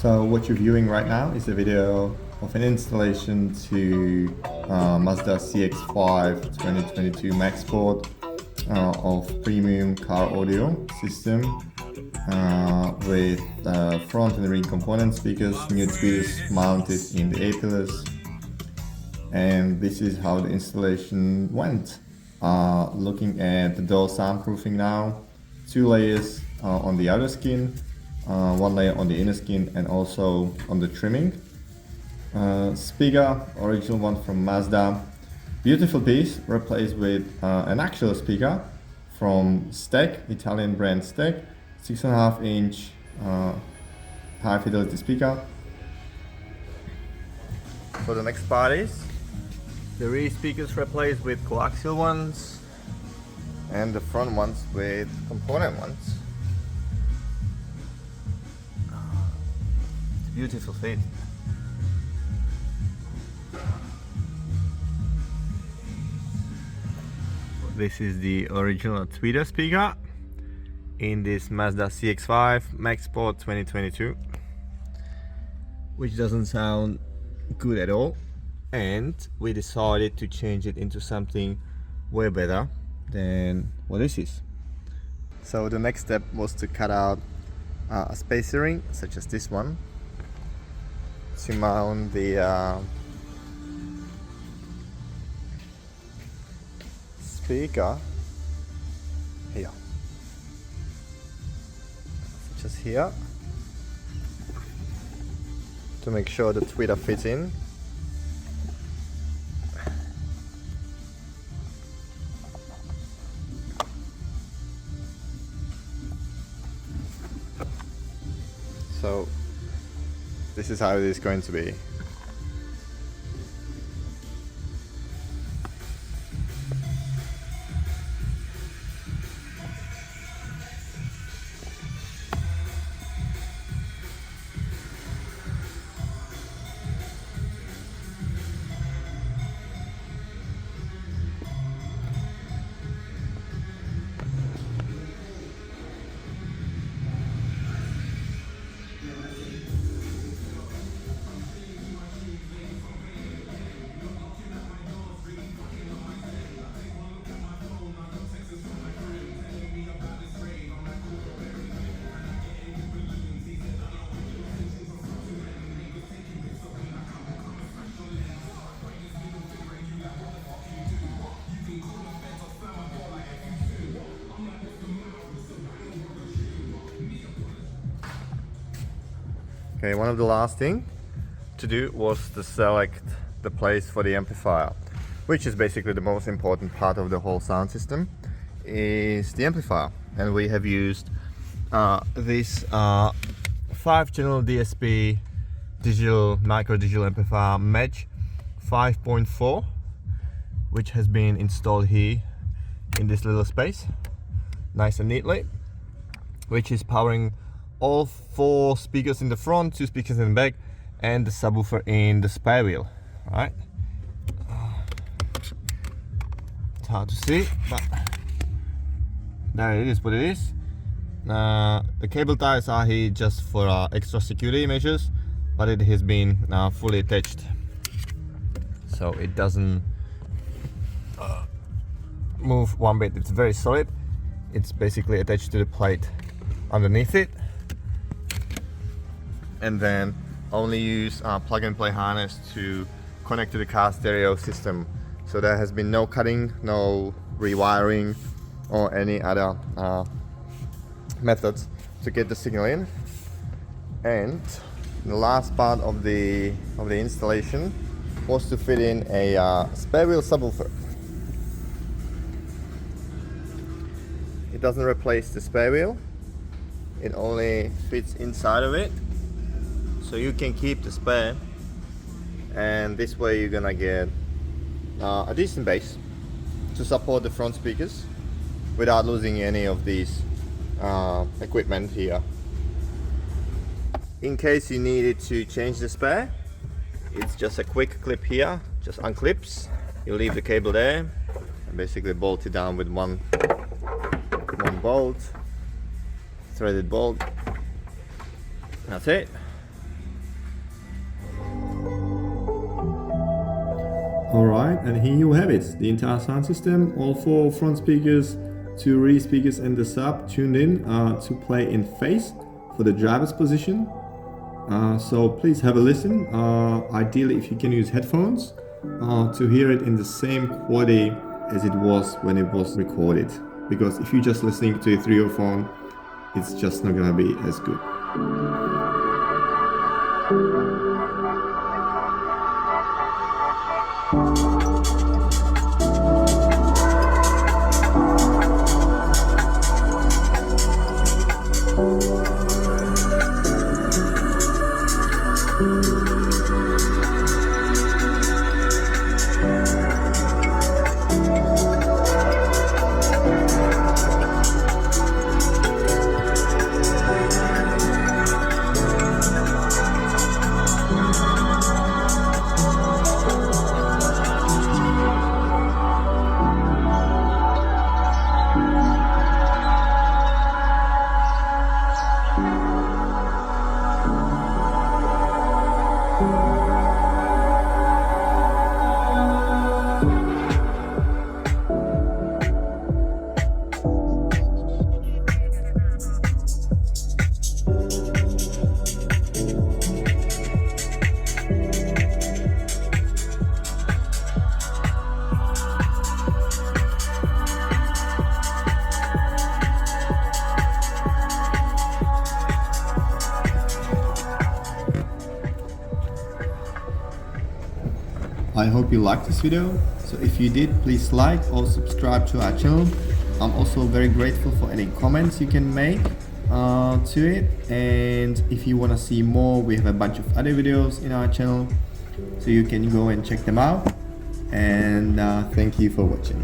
So what you're viewing right now is a video of an installation to Mazda CX-5 2022 Maxx board of premium car audio system with front and rear component speakers, new tweeters mounted in the A-pillars, and this is how the installation went. Looking at the door soundproofing now, 2 layers on the outer skin, 1 layer on the inner skin, and also on the trimming. Speaker, original one from Mazda, beautiful piece, replaced with an actual speaker from STEG, Italian brand STEG, 6.5 inch high fidelity speaker. For the next part is the rear speakers replaced with coaxial ones, and the front ones with component ones. It's a beautiful fit. This is the original tweeter speaker in this Mazda CX-5 Maxx board 2022, which doesn't sound good at all, and we decided to change it into something way better than what this is. So the next step was to cut out a spacer ring such as this one to mount the speaker here, such as here, to make sure the tweeter fits in. So this is how it is going to be. Okay, one of the last thing to do was to select the place for the amplifier, which is basically the most important part of the whole sound system, is the amplifier. And we have used this 5-channel DSP digital micro digital amplifier MATCH 5.4, which has been installed here in this little space, nice and neatly, which is powering all 4 speakers in the front, 2 speakers in the back, and the subwoofer in the spare wheel. Right? It's hard to see, but there it is. What it is. The cable ties are here just for extra security measures, but it has been fully attached, so it doesn't move one bit. It's very solid. It's basically attached to the plate underneath it, and then only use plug-and-play harness to connect to the car stereo system. So there has been no cutting, no rewiring, or any other methods to get the signal in. And the last part of the installation was to fit in a spare wheel subwoofer. It doesn't replace the spare wheel, it only fits inside of it. So you can keep the spare, and this way you're gonna get a decent bass to support the front speakers without losing any of these equipment here. In case you needed to change the spare, it's just a quick clip here, just unclips. You leave the cable there and basically bolt it down with one bolt, threaded bolt. That's it. Alright, and here you have it, the entire sound system, all 4 front speakers, 2 rear speakers and the sub tuned in to play in phase for the driver's position. So please have a listen, ideally if you can use headphones to hear it in the same quality as it was when it was recorded, because if you're just listening to it through your phone, it's just not gonna be as good. I hope you liked this video, so if you did, please like or subscribe to our channel. I'm also very grateful for any comments you can make to it, and if you want to see more, we have a bunch of other videos in our channel, so you can go and check them out, and thank you for watching.